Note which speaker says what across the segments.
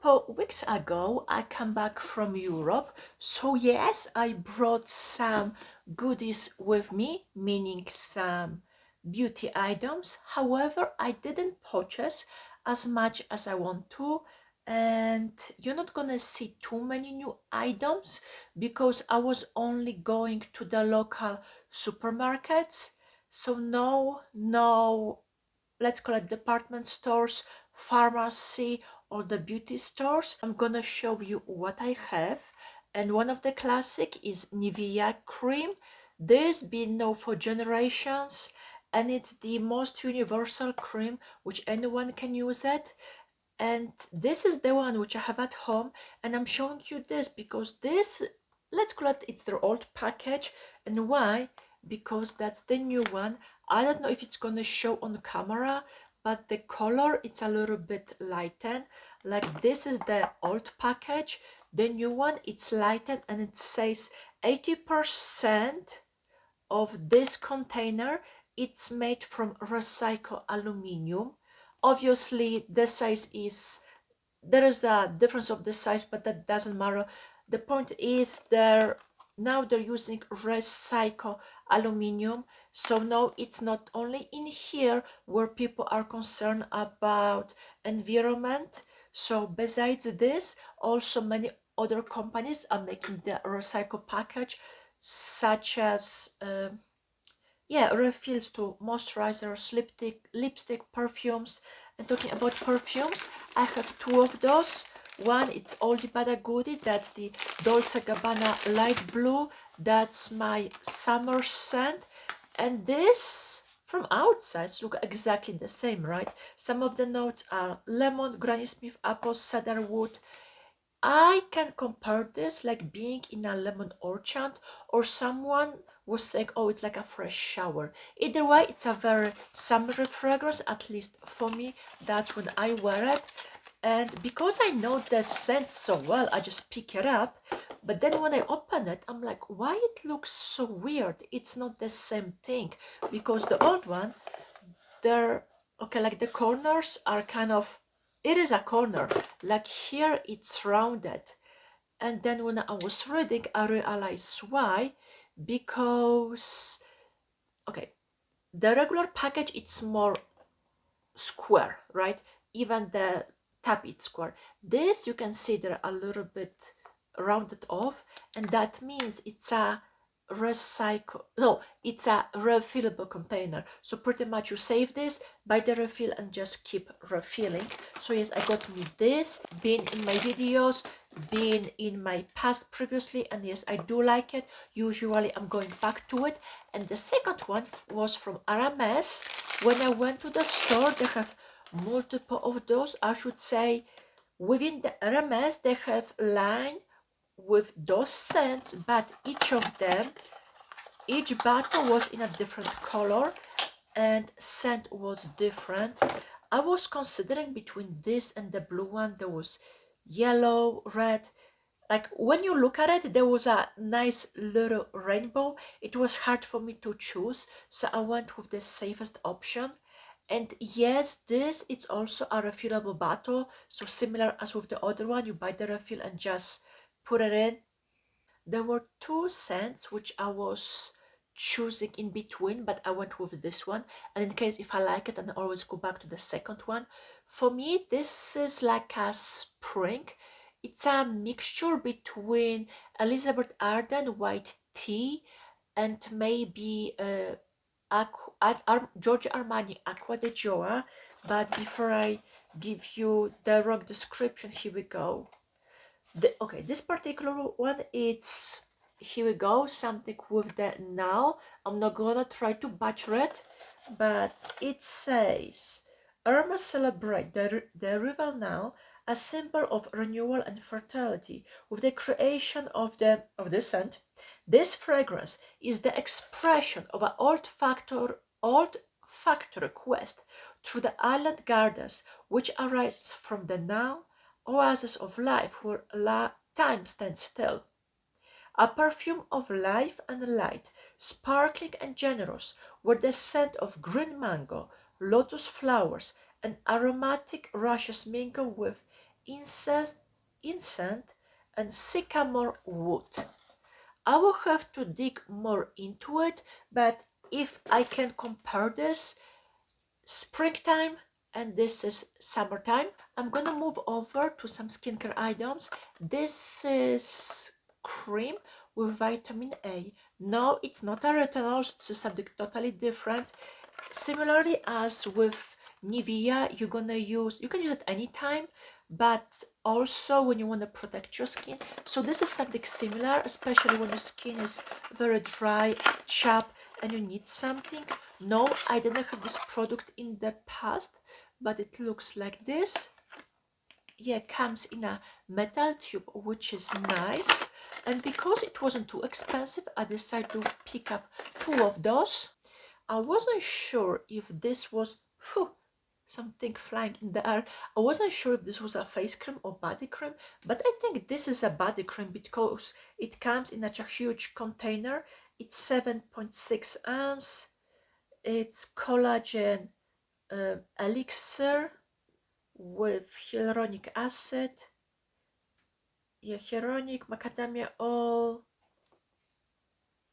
Speaker 1: couple weeks ago, I come back from Europe. So yes, I brought some goodies with me, meaning some beauty items. However, I didn't purchase as much as I want to. And you're not gonna see too many new items because I was only going to the local supermarkets. So no, let's call it department stores, pharmacy, or the beauty stores. I'm gonna show you what I have. And one of the classic is NIVEA cream. This been known for generations, and it's the most universal cream which anyone can use it. And this is the one which I have at home, and I'm showing you this because this, let's call it, it's their old package. And why? Because that's the new one. I don't know if it's gonna show on camera, but the color, it's a little bit lightened. Like this is the old package, the new one, it's lightened, and it says 80% of this container, it's made from recycled aluminium. Obviously the size is, there is a difference of the size, but that doesn't matter. The point is they're using recycled aluminium. So no, it's not only in here where people are concerned about environment. So besides this, also many other companies are making the recycled package, such as yeah, refills to moisturizers, lipstick, perfumes. And talking about perfumes, I have two of those. One, it's oldie but a goodie. That's the Dolce Gabbana Light Blue. That's my summer scent. And this, from outside, look exactly the same, right? Some of the notes are lemon, Granny Smith, apple, cedarwood. I can compare this like being in a lemon orchard, or someone was saying, oh, it's like a fresh shower. Either way, it's a very summery fragrance, at least for me. That's when I wear it. And because I know the scent so well, I just pick it up. But then when I open it, I'm like, why it looks so weird? It's not the same thing. Because the old one, they're okay, like the corners are kind of, it is a corner, like here it's rounded. And then when I was reading, I realized why. Because okay, the regular package, it's more square, right? Even the tab is square. This, you can see they're a little bit rounded off, and that means it's a recycle, no, it's a refillable container. So pretty much you save this, buy the refill, and just keep refilling. So yes, I got me this, been in my videos, been in my past previously, and yes, I do like it. Usually I'm going back to it. And the second one was from Arames. When I went to the store, they have multiple of those. I should say within the Arames they have line with those scents, but each of them, each bottle was in a different color and scent was different. I was considering between this and the blue one. There was yellow, red. Like when you look at it, there was a nice little rainbow. It was hard for me to choose, so I went with the safest option. And yes, this it's also a refillable bottle, so similar as with the other one, you buy the refill and just put it in. There were two scents which I was choosing in between, but I went with this one. And in case if I like it, and I always go back to the second one. For me, this is like a spring. It's a mixture between Elizabeth Arden white tea and maybe Giorgio Armani Acqua di Gioia. But before I give you the wrong description, here we go. Okay, this particular one, it's, here we go, something with the now. I'm not gonna try to butcher it, but it says, Irma celebrate the rival now, a symbol of renewal and fertility, with the creation of the scent. This fragrance is the expression of an old factory quest through the island gardens, which arise from the now oasis of life where time stands still. A perfume of life and light, sparkling and generous, where the scent of green mango, lotus flowers, and aromatic rushes mingle with incense and sycamore wood. I will have to dig more into it, but if I can compare this, springtime and this is summertime. I'm gonna move over to some skincare items. This is cream with vitamin A. No, it's not a retinol, it's something totally different. Similarly as with NIVEA, you can use it anytime, but also when you want to protect your skin. So this is something similar, especially when your skin is very dry, chapped, and you need something. No, I didn't have this product in the past, but it looks like this. Yeah, comes in a metal tube, which is nice. And because it wasn't too expensive, I decided to pick up 2 of those. I wasn't sure if this was something flying in the air. I wasn't sure if this was a face cream or body cream, but I think this is a body cream because it comes in such a huge container. It's 7.6 ounce. It's collagen elixir with hyaluronic acid, hyaluronic macadamia oil.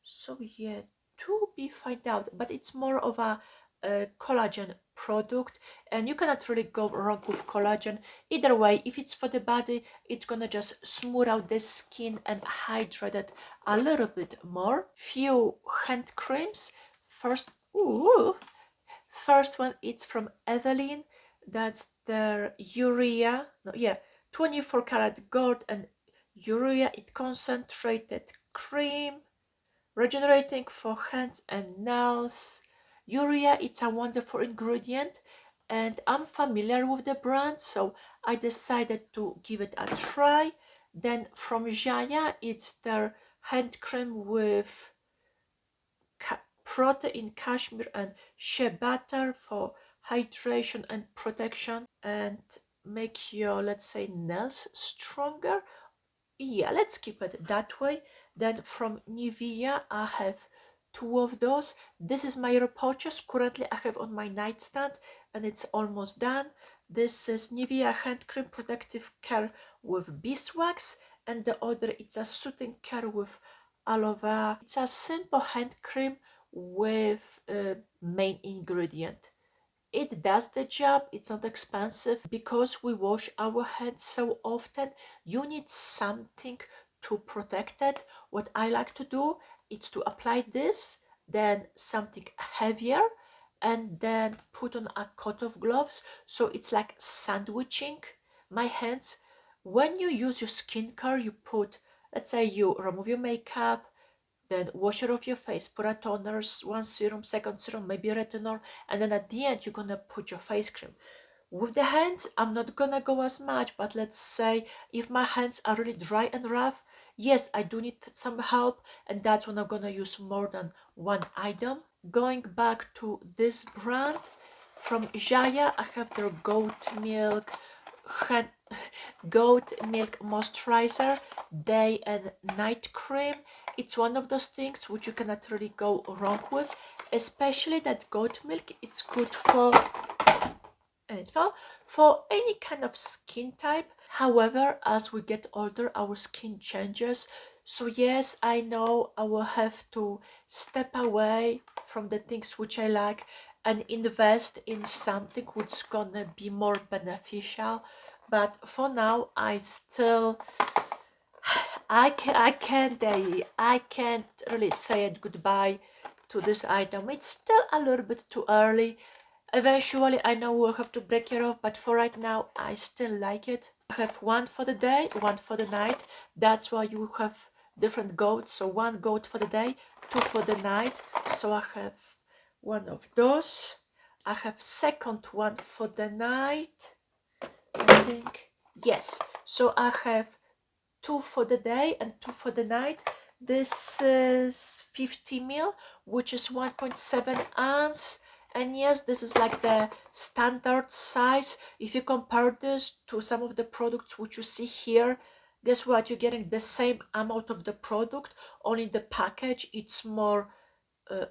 Speaker 1: So yeah, to be find out, but it's more of a collagen product, and you cannot really go wrong with collagen. Either way, if it's for the body, it's gonna just smooth out the skin and hydrate it a little bit more. Few hand creams. First one, it's from Evelyn. That's their urea. No, yeah, 24 karat gold and urea. It concentrated cream, regenerating for hands and nails. Urea, it's a wonderful ingredient, and I'm familiar with the brand, so I decided to give it a try. Then from ZIAJA, it's their hand cream with protein, cashmere, and shea butter for hydration and protection and make your, let's say, nails stronger. Yeah, let's keep it that way. Then from NIVEA, I have 2 of those. This is my repurchase. Currently, I have on my nightstand and it's almost done. This is NIVEA hand cream protective care with beeswax, and the other it's a soothing care with aloe vera. It's a simple hand cream with a main ingredient. It does the job, it's not expensive. Because we wash our hands so often, you need something to protect it. What I like to do is to apply this, then something heavier, and then put on a coat of gloves. So it's like sandwiching my hands. When you use your skincare, you put, let's say you remove your makeup, then wash it off your face, put a toner, one serum, second serum, maybe retinol, and then at the end you're gonna put your face cream. With the hands, I'm not gonna go as much, but let's say if my hands are really dry and rough, yes, I do need some help, and that's when I'm gonna use more than one item. Going back to this brand, from ZIAJA, I have their hand, goat milk moisturizer day and night cream. It's one of those things which you cannot really go wrong with, especially that goat milk. It's good for any kind of skin type. However, as we get older, our skin changes. So yes, I know I will have to step away from the things which I like and invest in something which is gonna be more beneficial. But for now, I can't really say it goodbye to this item. It's still a little bit too early. Eventually, I know we'll have to break it off, but for right now, I still like it. I have one for the day, one for the night. That's why you have different goats. So one goat for the day, 2 for the night. So I have one of those. I have second one for the night, I think. Yes. So I have 2 for the day and 2 for the night. This is 50 ml, which is 1.7 ounce. And yes, this is like the standard size. If you compare this to some of the products which you see here, guess what? You're getting the same amount of the product, only the package it's more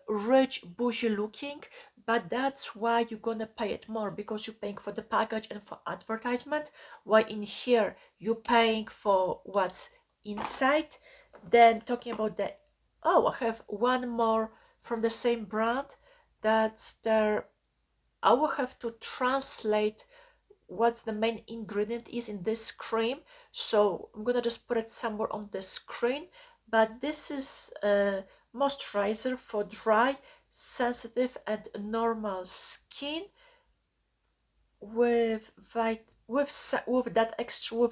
Speaker 1: rich, bougie looking. but that's why you're gonna pay it more, because you're paying for the package and for advertisement, while in here you're paying for what's inside. Then talking about the, oh, I have one more from the same brand. That's their, I will have to translate what's the main ingredient is in this cream, so I'm gonna just put it somewhere on the screen. But this is a moisturizer for dry, sensitive and normal skin with with that extra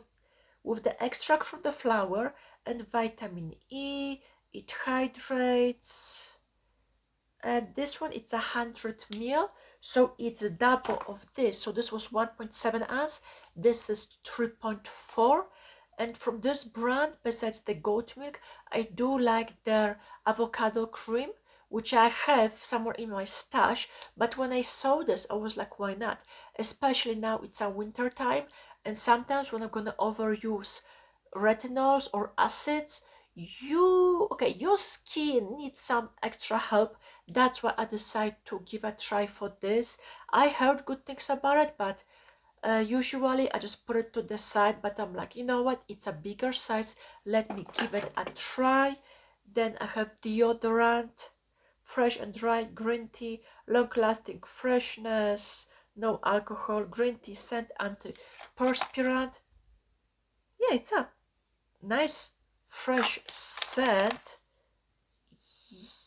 Speaker 1: with the extract from the flower and vitamin E. It hydrates, and this one it's 100 ml, so it's double of this. So this was 1.7 ounce, this is 3.4. And from this brand, besides the goat milk, I do like their avocado cream, which I have somewhere in my stash. But when I saw this, I was like, why not? Especially now it's a winter time, and sometimes when I'm gonna overuse retinols or acids, your skin needs some extra help. That's why I decided to give a try for this. I heard good things about it, but usually I just put it to the side. But I'm like, you know what, it's a bigger size, let me give it a try. Then I have deodorant, fresh and dry green tea, long lasting freshness, no alcohol, green tea scent, antiperspirant. Yeah, it's a nice fresh scent.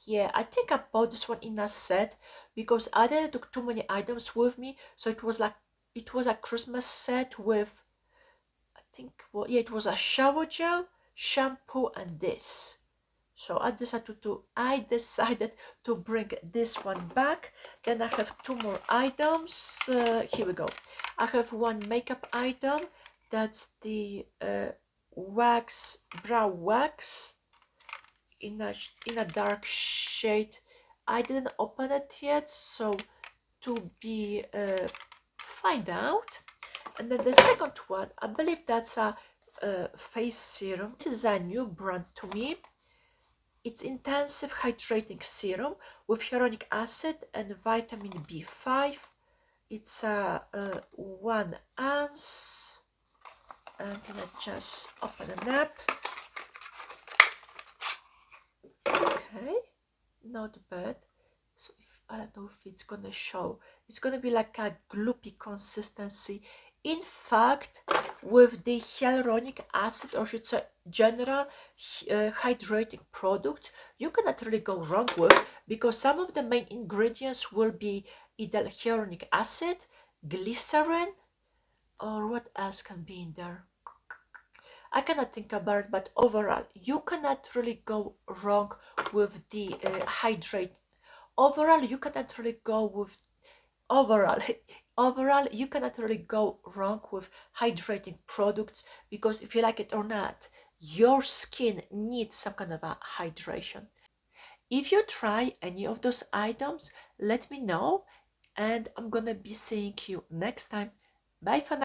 Speaker 1: Yeah, I think I bought this one in a set because I didn't took too many items with me, so it was like, it was a Christmas set with, I think, well, yeah, it was a shower gel, shampoo, and this. So I decided to bring this one back. Then I have two more items. Here we go. I have one makeup item. That's the brow wax in a dark shade. I didn't open it yet, so to be find out. And then the second one, I believe that's a face serum. This is a new brand to me. It's intensive hydrating serum with hyaluronic acid and vitamin B5. It's a 1 ounce. I'm gonna just open it up. Okay, not bad. So if, I don't know if it's gonna show, it's gonna be like a gloopy consistency. In fact, with the hyaluronic acid, or should say general hydrating product, you cannot really go wrong with, because some of the main ingredients will be either hyaluronic acid, glycerin, or what else can be in there. I cannot think about it, but overall, you cannot really go wrong with the hydrate. Overall, you cannot really go with overall. Overall, you cannot really go wrong with hydrating products, because if you like it or not, your skin needs some kind of a hydration. If you try any of those items, let me know, and I'm gonna be seeing you next time. Bye for now.